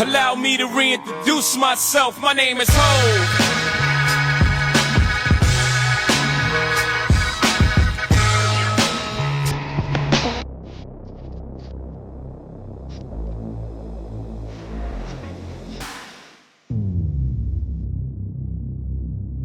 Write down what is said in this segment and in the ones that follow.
Allow me to reintroduce myself. My name is Ho.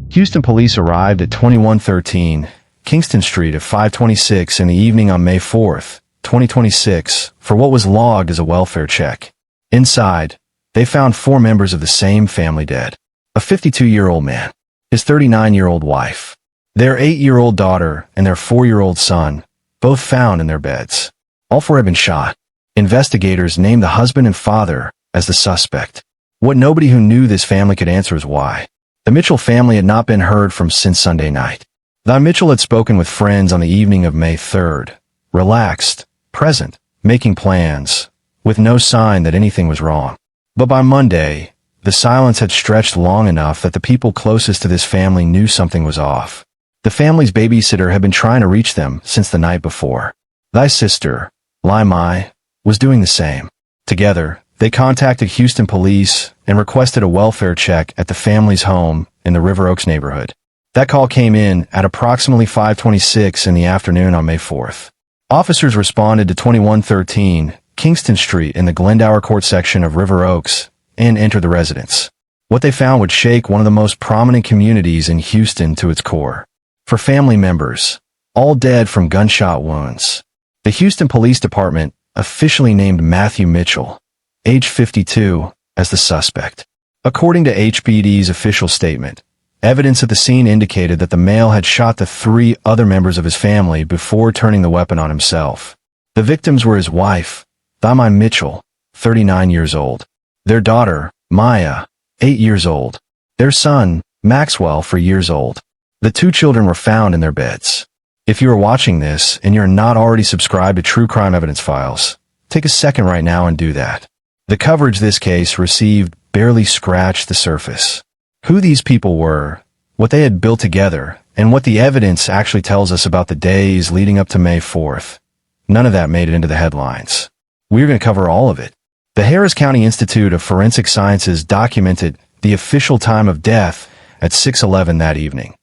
Houston police arrived at 2113 Kingston Street at 5:26 in the evening on May 4th, 2026, for what was logged as a welfare check. Inside, they found 4 members of the same family dead. A 52-year-old man, his 39-year-old wife, their 8-year-old daughter, and their 4-year-old son, both found in their beds. All 4 had been shot. Investigators named the husband and father as the suspect. What nobody who knew this family could answer is why. The Mitchell family had not been heard from since Sunday night. The Mitchell had spoken with friends on the evening of May 3rd, relaxed, present, making plans, with no sign that anything was wrong. But by Monday, the silence had stretched long enough that the people closest to this family knew something was off. The family's babysitter had been trying to reach them since the night before. Thy sister, Lai Mai, was doing the same. Together, they contacted Houston police and requested a welfare check at the family's home in the River Oaks neighborhood. That call came in at approximately 5:26 in the afternoon on May 4th. Officers responded to 2113 Kingston Street in the Glendower Court section of River Oaks and entered the residence. What they found would shake one of the most prominent communities in Houston to its core. For family members, all dead from gunshot wounds. The Houston Police Department officially named Matthew Mitchell, age 52, as the suspect. According to HPD's official statement, evidence at the scene indicated that the male had shot the 3 other members of his family before turning the weapon on himself. The victims were his wife, Thamai Mitchell, 39 years old, their daughter, Maya, 8 years old, their son, Maxwell, 4 years old. The 2 children were found in their beds. If you are watching this and you're not already subscribed to True Crime Evidence Files, take a second right now and do that. The coverage this case received barely scratched the surface. Who these people were, what they had built together, and what the evidence actually tells us about the days leading up to May 4th. None of that made it into the headlines. We're going to cover all of it. The Harris County Institute of Forensic Sciences documented the official time of death at 6:11 that evening,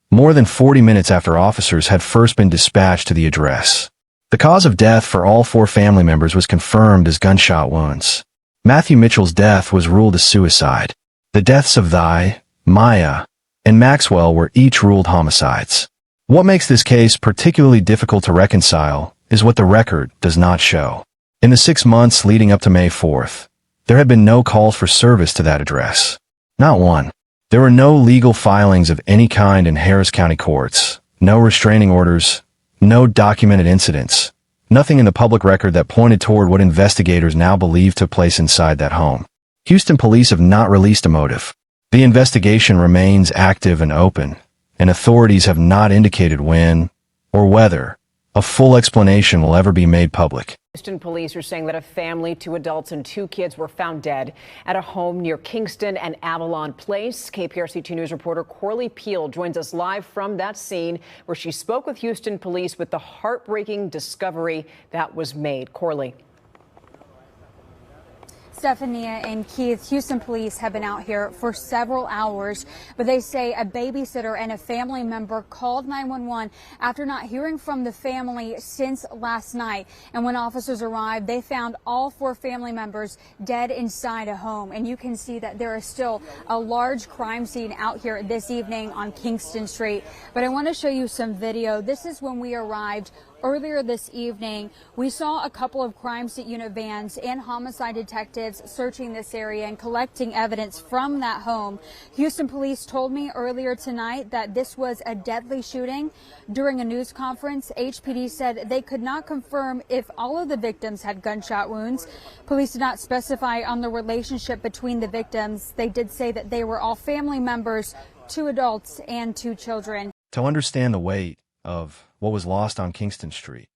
more than 40 minutes after officers had first been dispatched to the address. The cause of death for all 4 family members was confirmed as gunshot wounds. Matthew Mitchell's death was ruled as suicide. The deaths of Thai, Maya, and Maxwell were each ruled homicides. What makes this case particularly difficult to reconcile is what the record does not show. In the 6 months leading up to May 4th, there had been no calls for service to that address. Not one. There were no legal filings of any kind in Harris County courts, no restraining orders, no documented incidents, nothing in the public record that pointed toward what investigators now believe took place inside that home. Houston police have not released a motive. The investigation remains active and open, and authorities have not indicated when or whether a full explanation will ever be made public. Houston police are saying that a family, 2 adults and 2 kids, were found dead at a home near Kingston and Avalon Place. KPRC2 News reporter Corley Peel joins us live from that scene where she spoke with Houston police with the heartbreaking discovery that was made. Corley. Stephania and Keith, Houston police have been out here for several hours, but they say a babysitter and a family member called 911 after not hearing from the family since last night. And when officers arrived, they found all 4 family members dead inside a home. And you can see that there is still a large crime scene out here this evening on Kingston Street. But I want to show you some video. This is when we arrived earlier this evening. We saw a couple of crime scene unit vans and homicide detectives searching this area and collecting evidence from that home. Houston police told me earlier tonight that this was a deadly shooting. During a news conference, HPD said they could not confirm if all of the victims had gunshot wounds. Police did not specify on the relationship between the victims. They did say that they were all family members, 2 adults and 2 children. To understand the weight of what was lost on Kingston Street,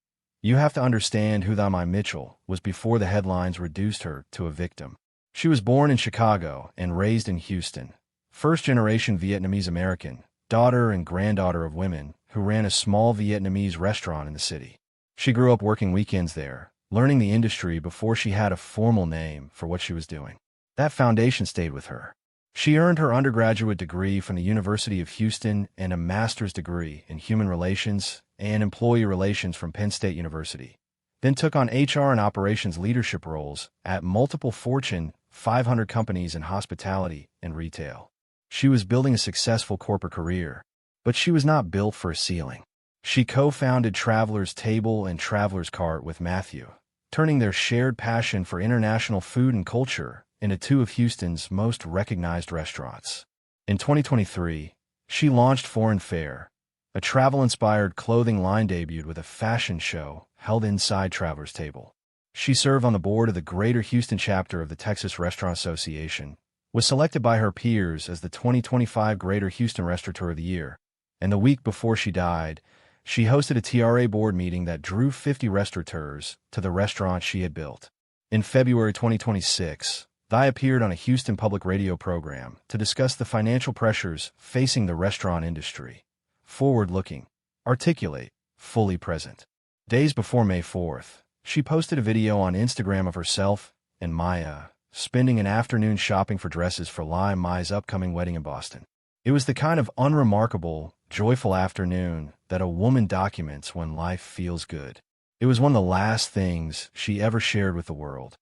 you have to understand who Thamai Mitchell was before the headlines reduced her to a victim. She was born in Chicago and raised in Houston. First-generation Vietnamese American, daughter and granddaughter of women who ran a small Vietnamese restaurant in the city. She grew up working weekends there, learning the industry before she had a formal name for what she was doing. That foundation stayed with her. She earned her undergraduate degree from the University of Houston and a master's degree in human relations and employee relations from Penn State University, then took on HR and operations leadership roles at multiple Fortune 500 companies in hospitality and retail. She was building a successful corporate career, but she was not built for a ceiling. She co-founded Traveler's Table and Traveler's Cart with Matthew, turning their shared passion for international food and culture into two of Houston's most recognized restaurants. In 2023, she launched Foreign Fare, a travel-inspired clothing line debuted with a fashion show held inside Traveler's Table. She served on the board of the Greater Houston chapter of the Texas Restaurant Association, was selected by her peers as the 2025 Greater Houston Restaurateur of the Year, and the week before she died, she hosted a TRA board meeting that drew 50 restaurateurs to the restaurant she had built. In February 2026, Thigh appeared on a Houston public radio program to discuss the financial pressures facing the restaurant industry. Forward-looking, articulate, fully present. Days before May 4th, she posted a video on Instagram of herself and Maya spending an afternoon shopping for dresses for Maya's upcoming wedding in Boston. It was the kind of unremarkable, joyful afternoon that a woman documents when life feels good. It was one of the last things she ever shared with the world.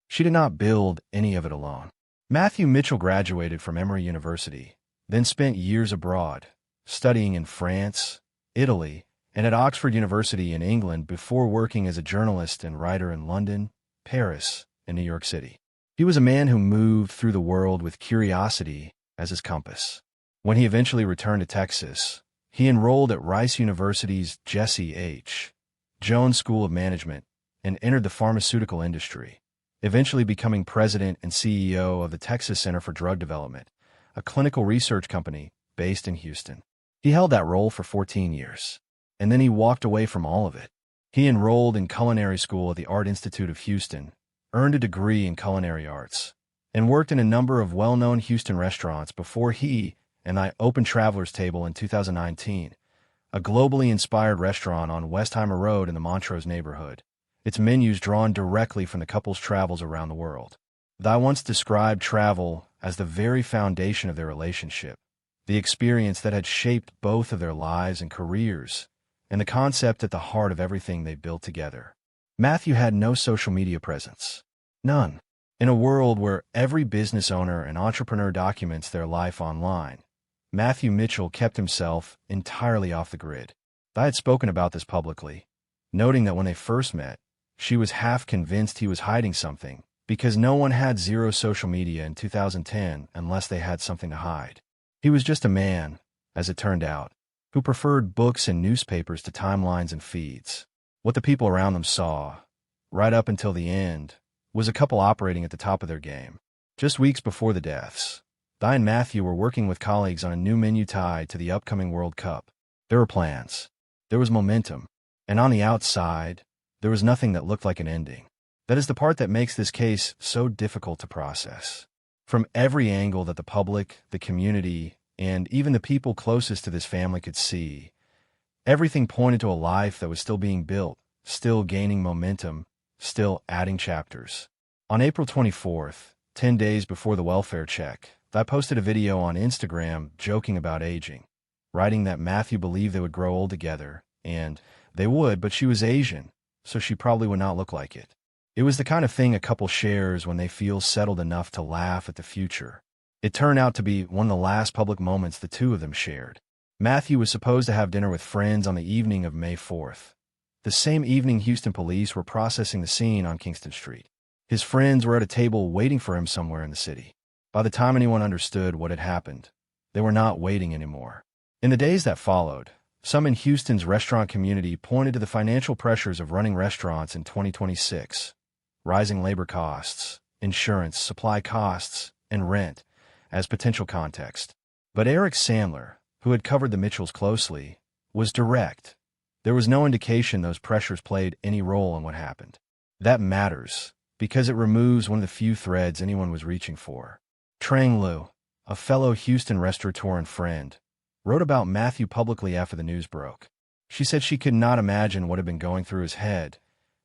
She did not build any of it alone. Matthew Mitchell graduated from Emory University, then spent years abroad, studying in France, Italy, and at Oxford University in England before working as a journalist and writer in London, Paris, and New York City. He was a man who moved through the world with curiosity as his compass. When he eventually returned to Texas, he enrolled at Rice University's Jesse H. Jones School of Management and entered the pharmaceutical industry, eventually becoming president and CEO of the Texas Center for Drug Development, a clinical research company based in Houston. He held that role for 14 years, and then he walked away from all of it. He enrolled in culinary school at the Art Institute of Houston, earned a degree in culinary arts, and worked in a number of well-known Houston restaurants before he and I opened Traveler's Table in 2019, a globally inspired restaurant on Westheimer Road in the Montrose neighborhood. Its menus drawn directly from the couple's travels around the world. Thigh once described travel as the very foundation of their relationship, the experience that had shaped both of their lives and careers, and the concept at the heart of everything they built together. Matthew had no social media presence. None. In a world where every business owner and entrepreneur documents their life online, Matthew Mitchell kept himself entirely off the grid. Thigh had spoken about this publicly, noting that when they first met, she was half convinced he was hiding something, because no one had zero social media in 2010 unless they had something to hide. He was just a man, as it turned out, who preferred books and newspapers to timelines and feeds. What the people around them saw, right up until the end, was a couple operating at the top of their game. Just weeks before the deaths, Thigh and Matthew were working with colleagues on a new menu tied to the upcoming World Cup. There were plans. There was momentum. And on the outside, there was nothing that looked like an ending. That is the part that makes this case so difficult to process. From every angle that the public, the community, and even the people closest to this family could see, everything pointed to a life that was still being built, still gaining momentum, still adding chapters. On April 24th, 10 days before the welfare check, I posted a video on Instagram joking about aging, writing that Matthew believed they would grow old together, and they would, but she was Asian, so she probably would not look like it. It was the kind of thing a couple shares when they feel settled enough to laugh at the future. It turned out to be one of the last public moments the two of them shared. Matthew was supposed to have dinner with friends on the evening of May 4th. The same evening, Houston police were processing the scene on Kingston Street. His friends were at a table waiting for him somewhere in the city. By the time anyone understood what had happened, they were not waiting anymore. In the days that followed, some in Houston's restaurant community pointed to the financial pressures of running restaurants in 2026, rising labor costs, insurance, supply costs, and rent as potential context. But Eric Sandler, who had covered the Mitchells closely, was direct. There was no indication those pressures played any role in what happened. That matters, because it removes one of the few threads anyone was reaching for. Trang Liu, a fellow Houston restaurateur and friend, wrote about Matthew publicly after the news broke. She said she could not imagine what had been going through his head,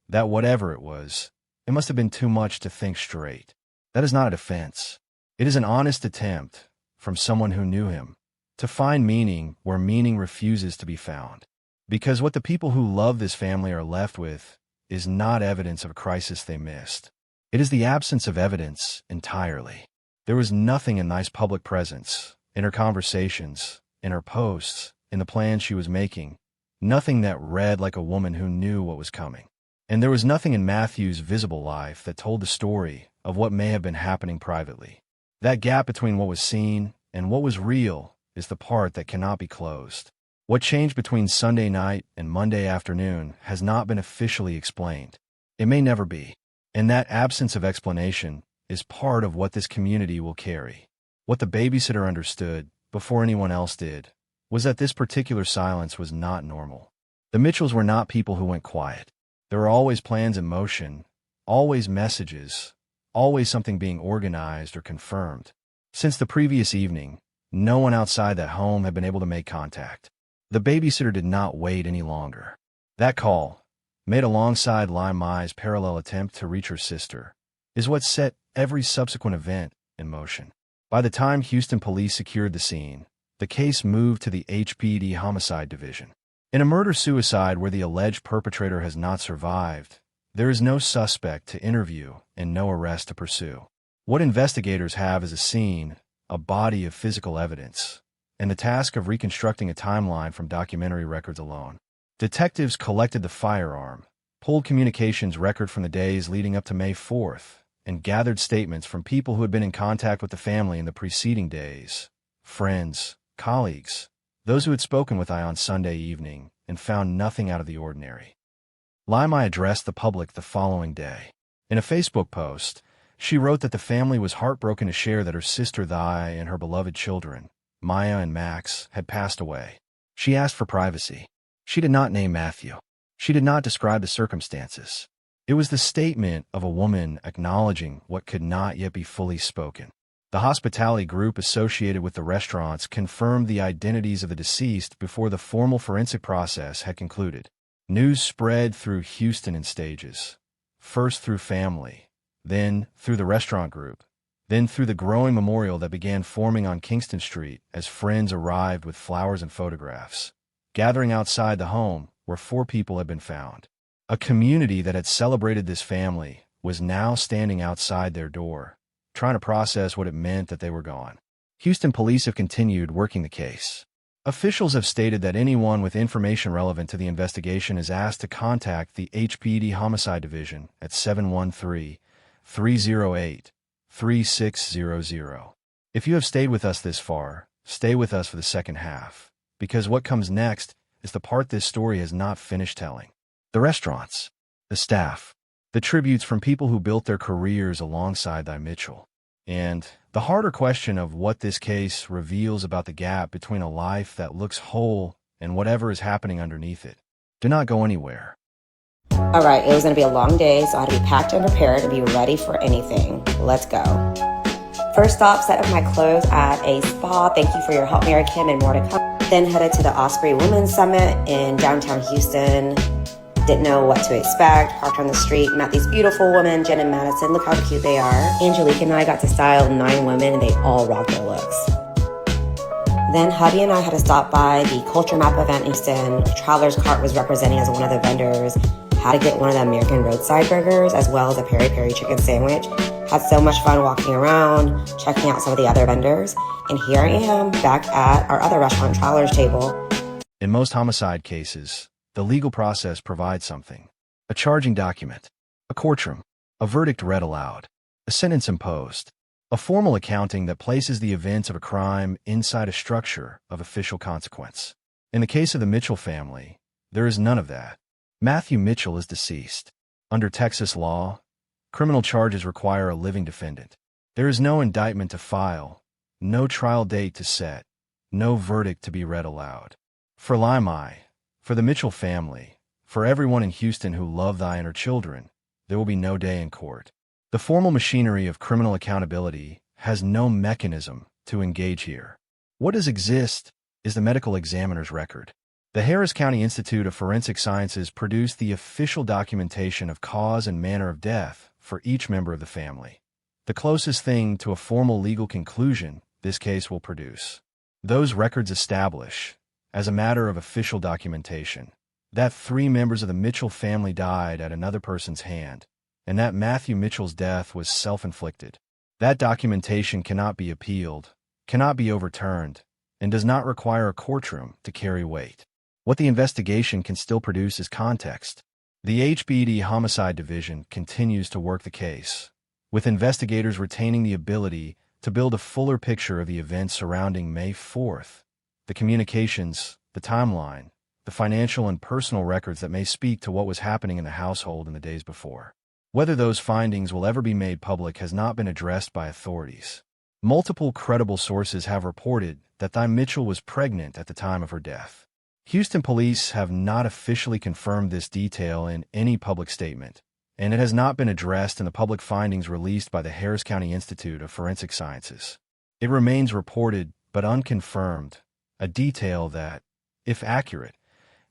that whatever it was, it must have been too much to think straight. That is not a defense. It is an honest attempt, from someone who knew him, to find meaning where meaning refuses to be found. Because what the people who love this family are left with is not evidence of a crisis they missed. It is the absence of evidence entirely. There was nothing in Nye's public presence, in her conversations, in her posts, in the plans she was making, nothing that read like a woman who knew what was coming. And there was nothing in Matthew's visible life that told the story of what may have been happening privately. That gap between what was seen and what was real is the part that cannot be closed. What changed between Sunday night and Monday afternoon has not been officially explained. It may never be. And that absence of explanation is part of what this community will carry. What the babysitter understood, before anyone else did, was that this particular silence was not normal. The Mitchells were not people who went quiet. There were always plans in motion, always messages, always something being organized or confirmed. Since the previous evening, no one outside that home had been able to make contact. The babysitter did not wait any longer. That call, made alongside Nye's parallel attempt to reach her sister, is what set every subsequent event in motion. By the time Houston police secured the scene, the case moved to the HPD Homicide Division. In a murder-suicide where the alleged perpetrator has not survived, there is no suspect to interview and no arrest to pursue. What investigators have is a scene, a body of physical evidence, and the task of reconstructing a timeline from documentary records alone. Detectives collected the firearm, pulled communications record from the days leading up to May 4th, and gathered statements from people who had been in contact with the family in the preceding days, friends, colleagues, those who had spoken with Nye on Sunday evening and found nothing out of the ordinary. Nye addressed the public the following day. In a Facebook post, she wrote that the family was heartbroken to share that her sister Nye and her beloved children, Maya and Max, had passed away. She asked for privacy. She did not name Matthew. She did not describe the circumstances. It was the statement of a woman acknowledging what could not yet be fully spoken. The hospitality group associated with the restaurants confirmed the identities of the deceased before the formal forensic process had concluded. News spread through Houston in stages, first through family, then through the restaurant group, then through the growing memorial that began forming on Kingston Street as friends arrived with flowers and photographs, gathering outside the home where 4 people had been found. A community that had celebrated this family was now standing outside their door, trying to process what it meant that they were gone. Houston police have continued working the case. Officials have stated that anyone with information relevant to the investigation is asked to contact the HPD Homicide Division at 713-308-3600. If you have stayed with us this far, stay with us for the second half, because what comes next is the part this story has not finished telling. The restaurants, the staff, the tributes from people who built their careers alongside Nye Mitchell, and the harder question of what this case reveals about the gap between a life that looks whole and whatever is happening underneath it. Do not go anywhere. All right, it was going to be a long day, so I had to be packed and prepared to be ready for anything. Let's go. First stop, set up my clothes at a spa. Thank you for your help, Mary Kim, and more to come. Then headed to the Osprey Women's Summit in downtown Houston. Didn't know what to expect. Parked on the street, met these beautiful women, Jen and Madison. Look how cute they are. Angelique and I got to style 9 women, and they all rocked their looks. Then hubby and I had to stop by the Culture Map event in Houston. Traveler's Cart was representing as one of the vendors. Had to get one of the American roadside burgers, as well as a peri-peri chicken sandwich. Had so much fun walking around, checking out some of the other vendors. And here I am, back at our other restaurant, Traveler's Table. In most homicide cases, the legal process provides something: a charging document, a courtroom, a verdict read aloud, a sentence imposed, a formal accounting that places the events of a crime inside a structure of official consequence. In the case of the Mitchell family, there is none of that. Matthew Mitchell is deceased. Under Texas law, criminal charges require a living defendant. There is no indictment to file, no trial date to set, no verdict to be read aloud. For Nye, for the Mitchell family, for everyone in Houston who loved Nye and her children, there will be no day in court. The formal machinery of criminal accountability has no mechanism to engage here. What does exist is the medical examiner's record. The Harris County Institute of Forensic Sciences produced the official documentation of cause and manner of death for each member of the family. the closest thing to a formal legal conclusion this case will produce. Those records establish, as a matter of official documentation, that 3 members of the Mitchell family died at another person's hand, and that Matthew Mitchell's death was self-inflicted. That documentation cannot be appealed, cannot be overturned, and does not require a courtroom to carry weight. What the investigation can still produce is context. The HBD Homicide Division continues to work the case, with investigators retaining the ability to build a fuller picture of the events surrounding May 4th, the communications, the timeline, the financial and personal records that may speak to what was happening in the household in the days before. Whether those findings will ever be made public has not been addressed by authorities. Multiple credible sources have reported that Di Mitchell was pregnant at the time of her death. Houston police have not officially confirmed this detail in any public statement, and it has not been addressed in the public findings released by the Harris County Institute of Forensic Sciences. It remains reported but unconfirmed, a detail that, if accurate,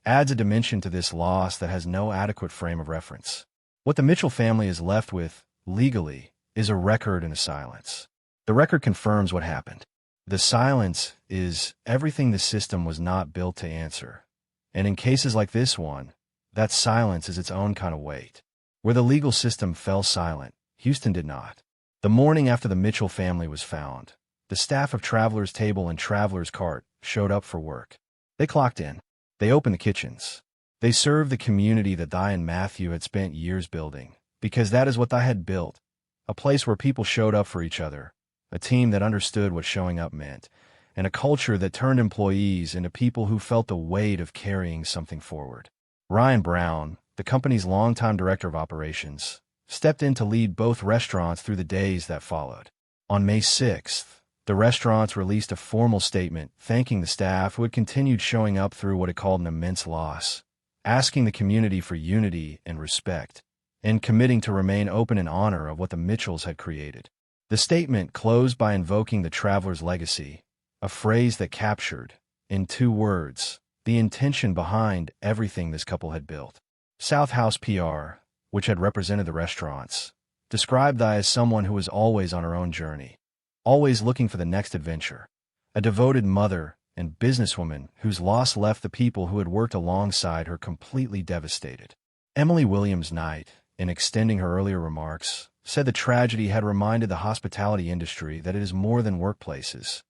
adds a dimension to this loss that has no adequate frame of reference. What the Mitchell family is left with, legally, is a record and a silence. The record confirms what happened. The silence is everything the system was not built to answer. And in cases like this one, that silence is its own kind of weight. Where the legal system fell silent, Houston did not. The morning after the Mitchell family was found, the staff of Traveler's Table and Traveler's Cart showed up for work. They clocked in. They opened the kitchens. They served the community that Di and Matthew had spent years building, because that is what Di had built, a place where people showed up for each other, a team that understood what showing up meant, and a culture that turned employees into people who felt the weight of carrying something forward. Ryan Brown, the company's longtime director of operations, stepped in to lead both restaurants through the days that followed. On May 6th, the restaurants released a formal statement thanking the staff who had continued showing up through what it called an immense loss, asking the community for unity and respect, and committing to remain open in honor of what the Mitchells had created. The statement closed by invoking the traveler's legacy, a phrase that captured, in 2 words, the intention behind everything this couple had built. South House PR, which had represented the restaurants, described Di as someone who was always on her own journey, always looking for the next adventure, a devoted mother and businesswoman whose loss left the people who had worked alongside her completely devastated. Emily Williams Knight, in extending her earlier remarks, said the tragedy had reminded the hospitality industry that it is more than workplaces,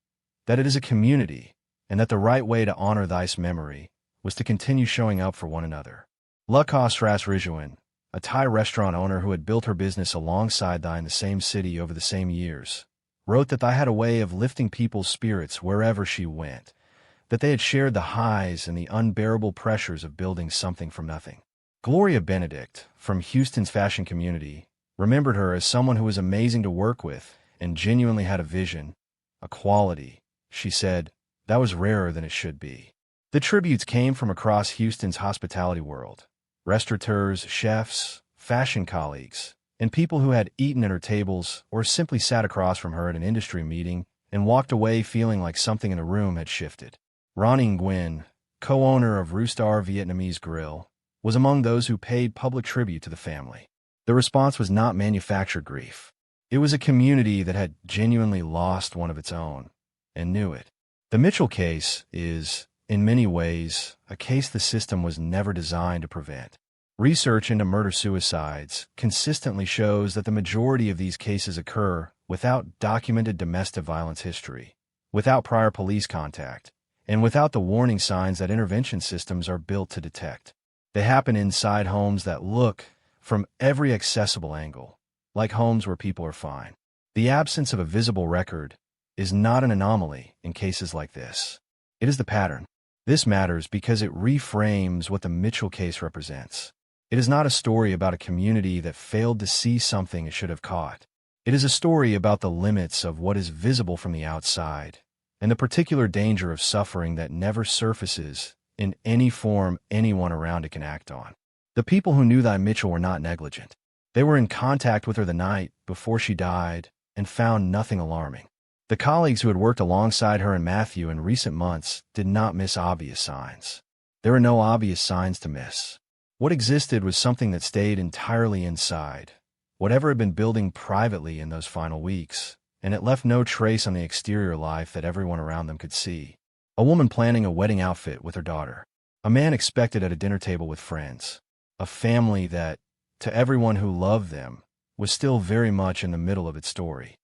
that it is a community, and that the right way to honor Di's memory was to continue showing up for one another. Lacoste Rasrijuan, a Thai restaurant owner who had built her business alongside Di in the same city over the same years, wrote that Di had a way of lifting people's spirits wherever she went, that they had shared the highs and the unbearable pressures of building something from nothing. Gloria Benedict, from Houston's fashion community, remembered her as someone who was amazing to work with and genuinely had a vision, a quality, she said, that was rarer than it should be. The tributes came from across Houston's hospitality world, restaurateurs, chefs, fashion colleagues, and people who had eaten at her tables or simply sat across from her at an industry meeting and walked away feeling like something in the room had shifted. Ronnie Nguyen, co-owner of Roostar Vietnamese Grill, was among those who paid public tribute to the family. The response was not manufactured grief. It was a community that had genuinely lost one of its own, and knew it. The Mitchell case is, in many ways, a case the system was never designed to prevent. Research into murder-suicides consistently shows that the majority of these cases occur without documented domestic violence history, without prior police contact, and without the warning signs that intervention systems are built to detect. They happen inside homes that look, from every accessible angle, like homes where people are fine. The absence of a visible record is not an anomaly in cases like this. It is the pattern. This matters because it reframes what the Mitchell case represents. It is not a story about a community that failed to see something it should have caught. It is a story about the limits of what is visible from the outside, and the particular danger of suffering that never surfaces in any form anyone around it can act on. The people who knew Di Mitchell were not negligent. They were in contact with her the night before she died and found nothing alarming. The colleagues who had worked alongside her and Matthew in recent months did not miss obvious signs. There were no obvious signs to miss. What existed was something that stayed entirely inside, whatever had been building privately in those final weeks, and it left no trace on the exterior life that everyone around them could see. A woman planning a wedding outfit with her daughter. A man expected at a dinner table with friends. A family that, to everyone who loved them, was still very much in the middle of its story.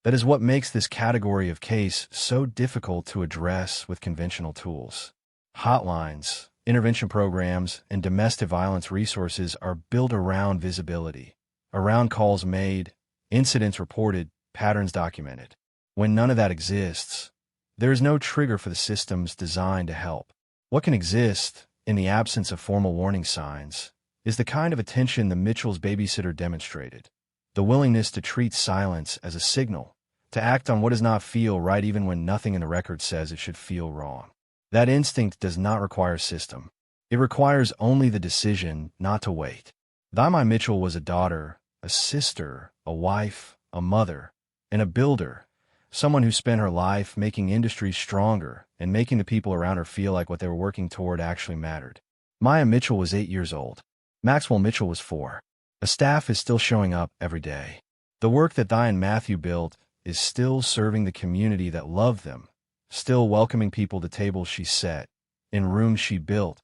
That is what makes this category of case so difficult to address with conventional tools. Hotlines, intervention programs, and domestic violence resources are built around visibility, around calls made, incidents reported, patterns documented. When none of that exists, there is no trigger for the systems designed to help. What can exist, in the absence of formal warning signs, is the kind of attention the Mitchell's babysitter demonstrated, the willingness to treat silence as a signal, to act on what does not feel right even when nothing in the record says it should feel wrong. That instinct does not require system. It requires only the decision not to wait. Thymi Mitchell was a daughter, a sister, a wife, a mother, and a builder, someone who spent her life making industries stronger and making the people around her feel like what they were working toward actually mattered. Maya Mitchell was 8 years old. Maxwell Mitchell was 4. A staff is still showing up every day. The work that Di and Matthew built is still serving the community that loved them, still welcoming people to tables she set, in rooms she built,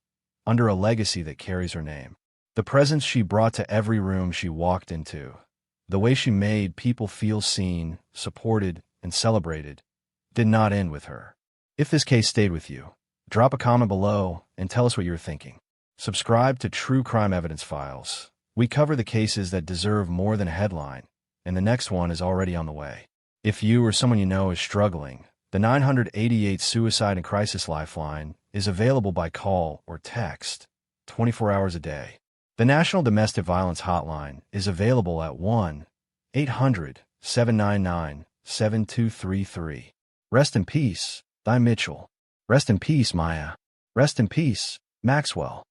under a legacy that carries her name. The presence she brought to every room she walked into, the way she made people feel seen, supported, and celebrated, did not end with her. If this case stayed with you, drop a comment below and tell us what you're thinking. Subscribe to True Crime Evidence Files. We cover the cases that deserve more than a headline, and the next one is already on the way. If you or someone you know is struggling, the 988 Suicide and Crisis Lifeline is available by call or text 24 hours a day. The National Domestic Violence Hotline is available at 1-800-799-7233. Rest in peace, Di Mitchell. Rest in peace, Maya. Rest in peace, Maxwell.